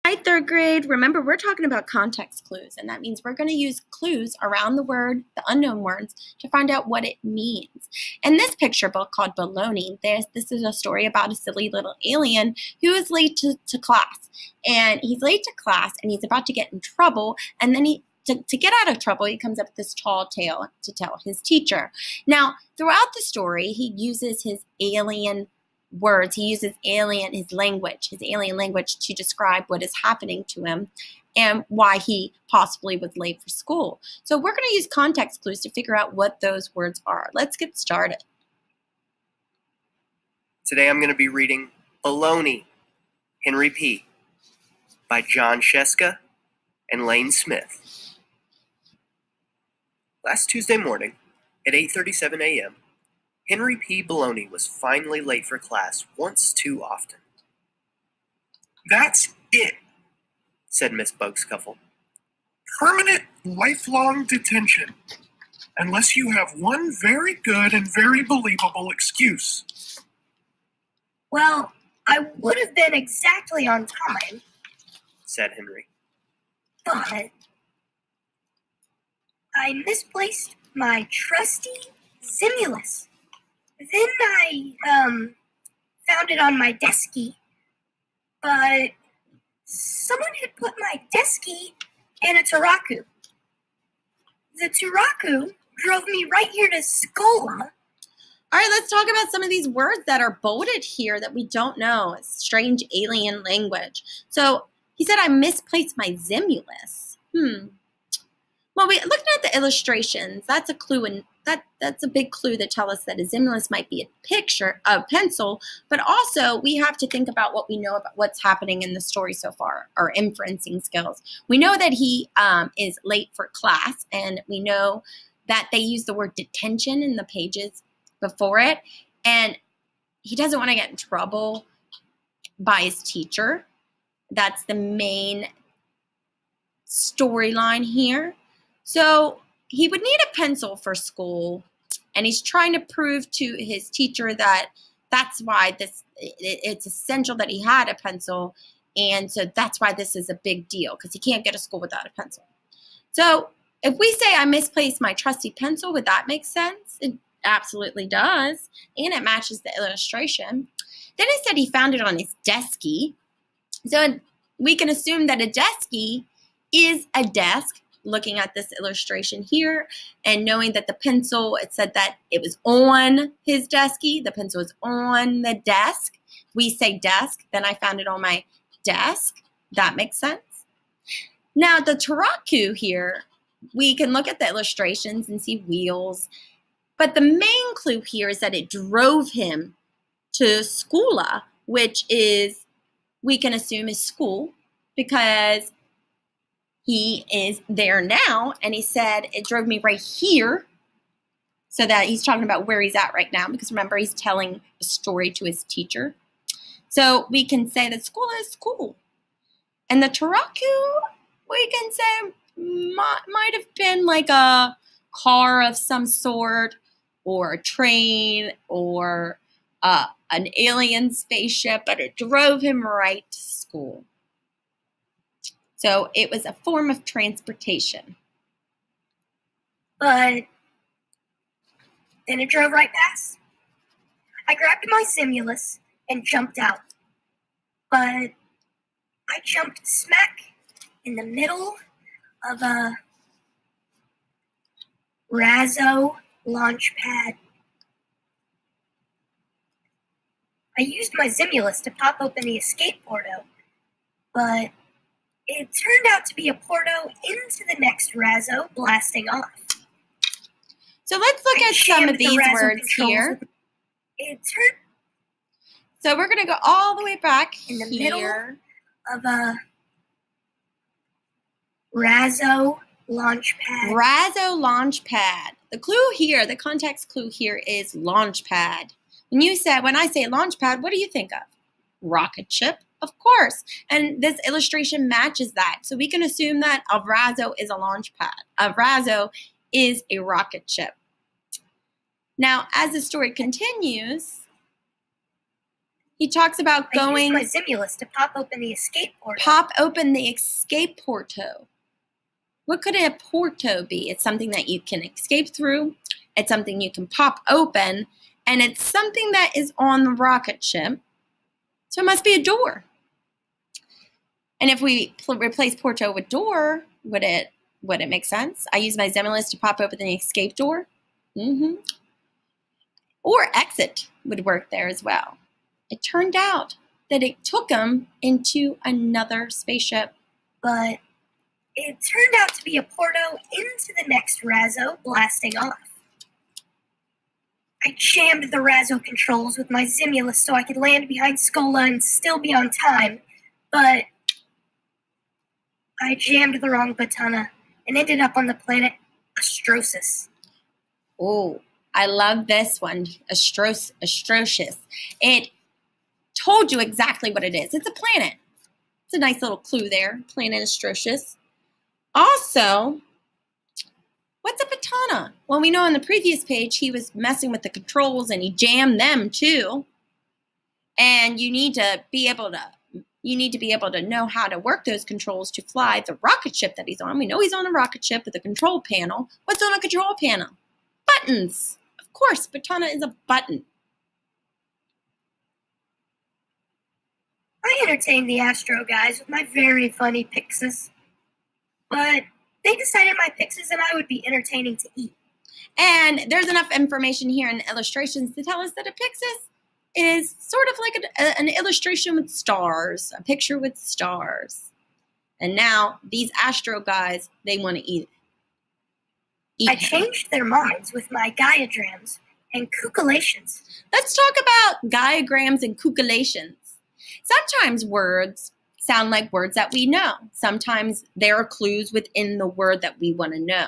Hi, third grade. Remember, we're talking about context clues, and that means we're going to use clues around the word, the unknown words, to find out what it means. In this picture book called Baloney, this is a story about a silly little alien who is late to class. And he's late to class, and he's about to get in trouble, and then to get out of trouble, he comes up with this tall tale to tell his teacher. Now, throughout the story, he uses his alien words. He uses his alien language to describe what is happening to him and why he possibly was late for school. So we're going to use context clues to figure out what those words are. Let's get started. Today I'm going to be reading Baloney, Henry P. by John Sheska and Lane Smith. Last Tuesday morning at 8:37 a.m., Henry P. Baloney was finally late for class once too often. "That's it," said Miss Bugscuffle. "Permanent, lifelong detention. Unless you have one very good and very believable excuse." "Well, I would have been exactly on time," said Henry. "but I misplaced my trusty Zimulus. Then I found it on my deskie, but someone had put my deskie in a Turaku. The Turaku drove me right here to Skola." All right, let's talk about some of these words that are bolded here that we don't know. It's strange alien language. So he said, I misplaced my Zimulus. Well, looking at the illustrations, that's a clue, and that's a big clue that tell us that a Zimulus might be a pencil, but also we have to think about what we know about what's happening in the story so far, our inferencing skills. We know that he is late for class, and we know that they use the word detention in the pages before it, and he doesn't want to get in trouble by his teacher. That's the main storyline here. So he would need a pencil for school, and he's trying to prove to his teacher that that's why it's essential that he had a pencil, and so that's why this is a big deal, because he can't get to school without a pencil. So if we say I misplaced my trusty pencil, would that make sense? It absolutely does, and it matches the illustration. Then he said he found it on his deskie. So we can assume that a deskie is a desk, looking at this illustration here and knowing that the pencil, it said that it was on his deskie. The pencil was on the desk. We say desk, then I found it on my desk. That makes sense. Now the Turaku here, we can look at the illustrations and see wheels, but the main clue here is that it drove him to Skola, which is, we can assume is school, because he is there now, and he said it drove me right here, so that he's talking about where he's at right now, because remember, he's telling a story to his teacher. So we can say that school is school. And the Turaku, we can say, might have been like a car of some sort, or a train, or an alien spaceship, but it drove him right to school. So it was a form of transportation. But then it drove right past. I grabbed my Zimulus and jumped out. But I jumped smack in the middle of a Razzo launch pad. I used my Zimulus to pop open the escape porto, but it turned out to be a porto into the next Razzo blasting off. So let's look at some of these words here. So we're going to go all the way back in the middle of a Razzo launch pad. Razzo launch pad. The clue here, the context clue here is launch pad. When I say launch pad, what do you think of? Rocket ship, of course. And this illustration matches that. So we can assume that a Razzo is a launch pad. A Razzo is a rocket ship. Now, as the story continues, He talks about going. I used my Zimulus to pop open the escape portal. Pop open the escape portal. What could a portal be? It's something that you can escape through. It's something you can pop open. And it's something that is on the rocket ship. So it must be a door. And if we replace portal with door, would it make sense? I use my Zimulus to pop open the escape door. Or exit would work there as well. It turned out that it took him into another spaceship. But it turned out to be a portal into the next Razzo blasting off. I jammed the Razzo controls with my Zimulus so I could land behind Scola and still be on time, but I jammed the wrong Batana and ended up on the planet Astrosis. Oh, I love this one, Astrocious. It told you exactly what it is. It's a planet. It's a nice little clue there, planet Astrocious. Also, what's a Batana? Well, we know on the previous page he was messing with the controls and he jammed them too. And you need to be able to know how to work those controls to fly the rocket ship that he's on. We know he's on a rocket ship with a control panel. What's on a control panel? Buttons. Of course, Batana is a button. I entertained the Astro guys with my very funny Pixis. But they decided my Pixis and I would be entertaining to eat. And there's enough information here in illustrations to tell us that a Pixis is sort of like an illustration with stars, a picture with stars. And now these Astro guys, they want to eat I changed their minds with my diagrams and cuculations. Let's talk about diagrams and cuculations. Sometimes words sound like words that we know. Sometimes there are clues within the word that we want to know.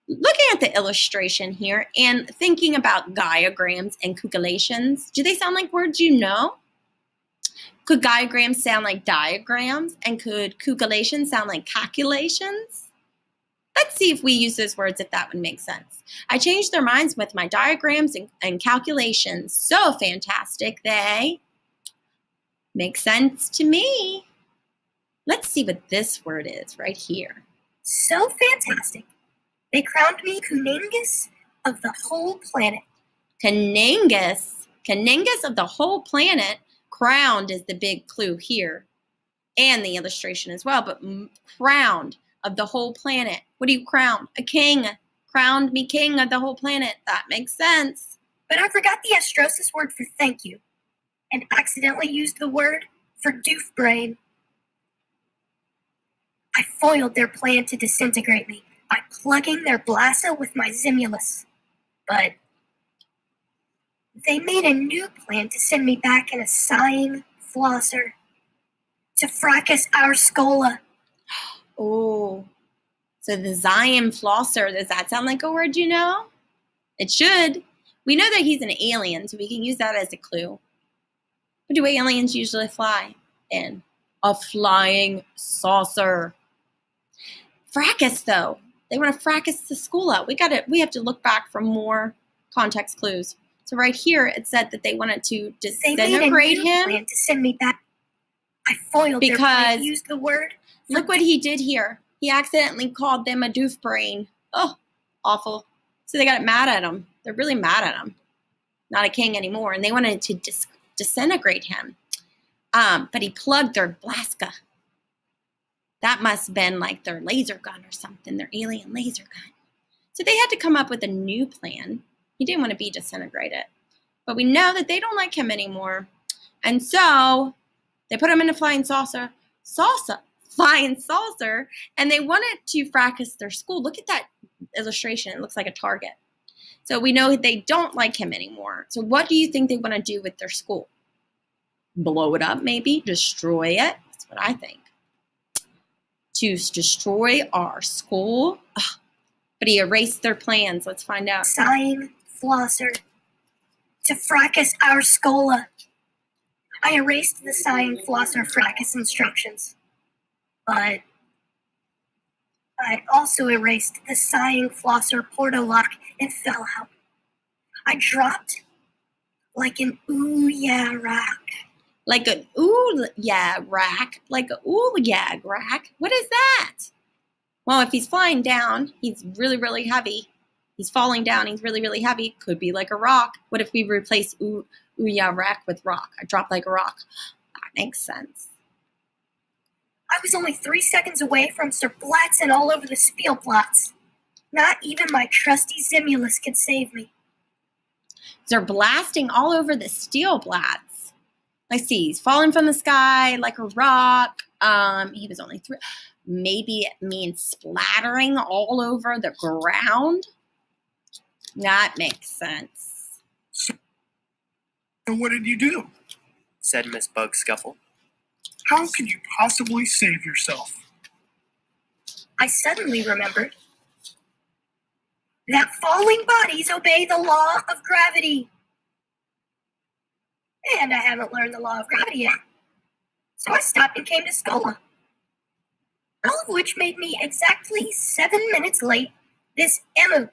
Looking at the illustration here and thinking about diagrams and cuculations, do they sound like words you know? Could diagrams sound like diagrams? And could cuculations sound like calculations? Let's see if we use those words, if that would make sense. I changed their minds with my diagrams and calculations. So fantastic, they make sense to me. Let's see what this word is right here. So fantastic. They crowned me Kuningus of the whole planet. Kuningus of the whole planet. Crowned is the big clue here and the illustration as well, but crowned of the whole planet. What do you crown? A king. Crowned me king of the whole planet. That makes sense. But I forgot the Astrosis word for thank you and accidentally used the word for doof brain. I foiled their plan to disintegrate me by plugging their blassa with my Zimulus. But they made a new plan to send me back in a sighing flosser to fracas our Scola. Oh, so the Zion flosser, does that sound like a word you know? It should. We know that he's an alien, so we can use that as a clue. What do aliens usually fly in? A flying saucer. Fracas, though. They want to fracas the school out. We have to look back for more context clues. So right here, it said that they wanted to disintegrate him. Plan to send me back. I foiled their plan, used the word. Look what he did here. He accidentally called them a doof brain. Oh, awful. So they got mad at him. They're really mad at him. Not a king anymore. And they wanted to disintegrate him. But he plugged their blaska. That must have been like their laser gun or something, their alien laser gun. So they had to come up with a new plan. He didn't want to be disintegrated. But we know that they don't like him anymore. And so they put him in a flying saucer. Flying saucer. And they wanted to fracas their school. Look at that illustration. It looks like a target. So we know they don't like him anymore. So what do you think they want to do with their school? Blow it up, maybe? Destroy it? That's what I think. To destroy our school? Ugh. But he erased their plans. Let's find out. Sighing flosser to fracas our Scola. I erased the sighing flosser fracas instructions. But I also erased the sighing flosser portal lock and fell out. I dropped Like an ooh yeah rock. Like an ooh yeah rack. Like a ooh yeah rack. What is that? Well, if he's flying down, he's really, really heavy. He's falling down, he's really, really heavy. Could be like a rock. What if we replace ooh yeah rack with rock? I drop like a rock. That makes sense. I was only 3 seconds away from Sir Blatzen all over the Spielplatz. Not even my trusty Zimulus could save me. They're blasting all over the steel blats. Let's see, he's falling from the sky like a rock. He was only 3. Maybe it means splattering all over the ground. That makes sense. So what did you do? said Miss Bug Scuffle. How can you possibly save yourself? I suddenly remembered that falling bodies obey the law of gravity. And I haven't learned the law of gravity yet. So I stopped and came to Scola. All of which made me exactly 7 minutes late this emu.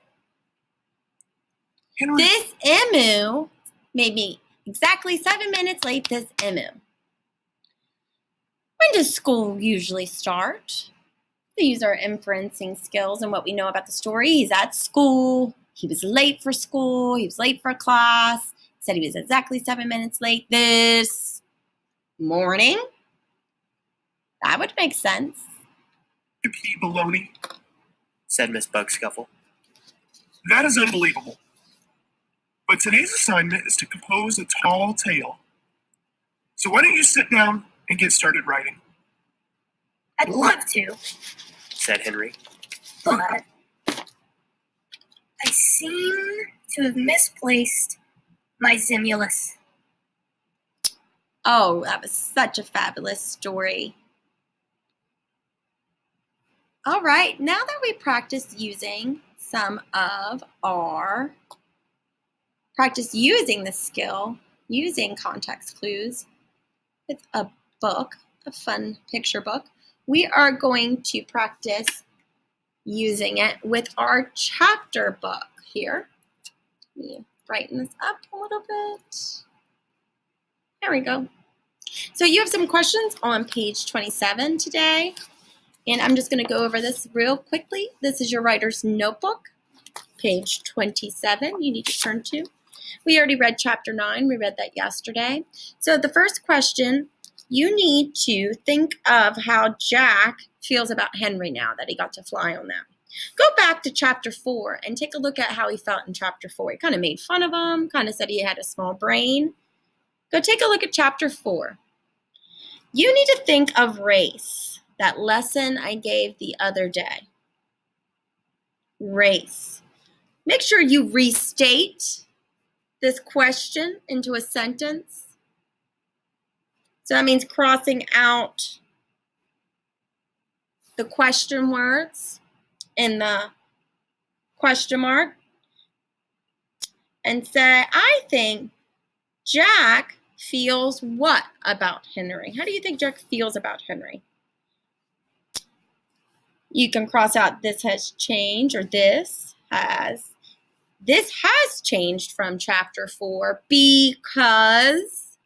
Henry, This emu made me exactly 7 minutes late this emu. When does school usually start? We use our inferencing skills and what we know about the story. He's at school. He was late for school. He was late for class. Said he was exactly 7 minutes late this morning. That would make sense. P. Baloney. said Miss Bug Scuffle. That is unbelievable. But today's assignment is to compose a tall tale. So why don't you sit down and get started writing? I'd love to, said Henry. but I seem to have misplaced my Zimulus. Oh, that was such a fabulous story. All right, now that we practice using using the skill, using context clues with a book, a fun picture book, we are going to practice using it with our chapter book here. Let me brighten this up a little bit. There we go. So you have some questions on page 27 today. And I'm just going to go over this real quickly. This is your writer's notebook, page 27. You need to turn to. We already read chapter 9. We read that yesterday. So the first question, you need to think of how Jack feels about Henry now that he got to fly on them. Go back to chapter 4 and take a look at how he felt in chapter 4. He kind of made fun of him, kind of said he had a small brain. Go take a look at chapter 4. You need to think of race. That lesson I gave the other day. Race. Make sure you restate this question into a sentence. So that means crossing out the question words in the question mark and say, I think Jack feels what about Henry? How do you think Jack feels about Henry? You can cross out this has changed or this has changed from chapter 4 because.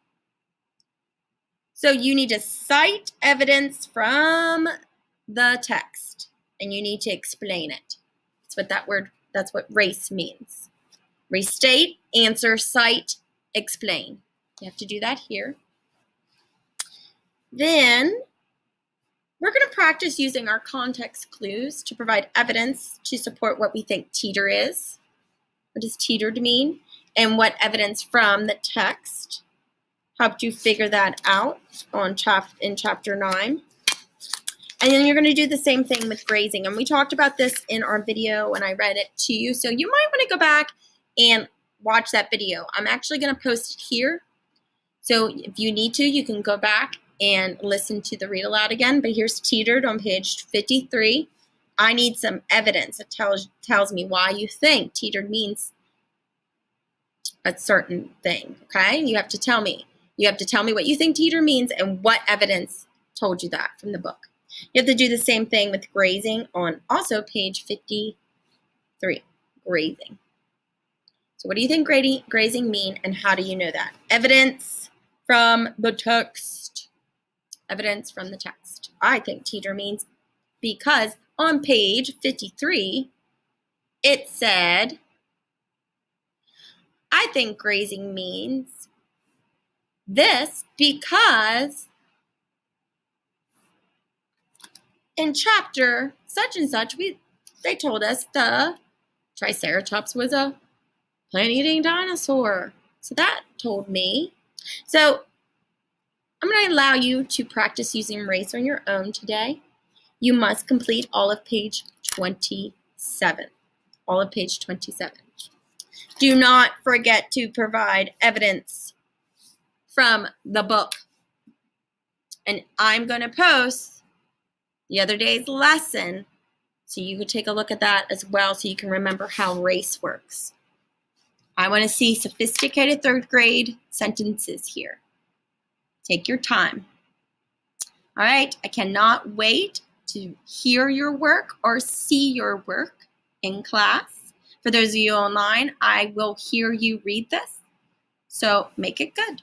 So you need to cite evidence from the text and you need to explain it. That's what race means. Restate, answer, cite, explain. You have to do that here. Then we're going to practice using our context clues to provide evidence to support what we think teeter is. What does teetered mean? And what evidence from the text helped you figure that out in chapter 9. And then you're going to do the same thing with grazing. And we talked about this in our video when I read it to you. So you might want to go back and watch that video. I'm actually going to post it here. So if you need to, you can go back and listen to the read aloud again. But here's teetered on page 53. I need some evidence that tells me why you think teetered means a certain thing, okay? You have to tell me. You have to tell me what you think teeter means and what evidence told you that from the book. You have to do the same thing with grazing on also page 53, grazing. So what do you think grazing mean, and how do you know that? Evidence from the text. Evidence from the text. I think teeter means because on page 53, it said, I think grazing means this because in chapter such and such, they told us the Triceratops was a plant-eating dinosaur. So that told me. So I'm going to allow you to practice using race on your own today. You must complete all of page 27. All of page 27. Do not forget to provide evidence from the book. And I'm going to post the other day's lesson so you can take a look at that as well so you can remember how race works. I want to see sophisticated third grade sentences here. Take your time. All right, I cannot wait to hear your work or see your work in class. For those of you online, I will hear you read this. So make it good.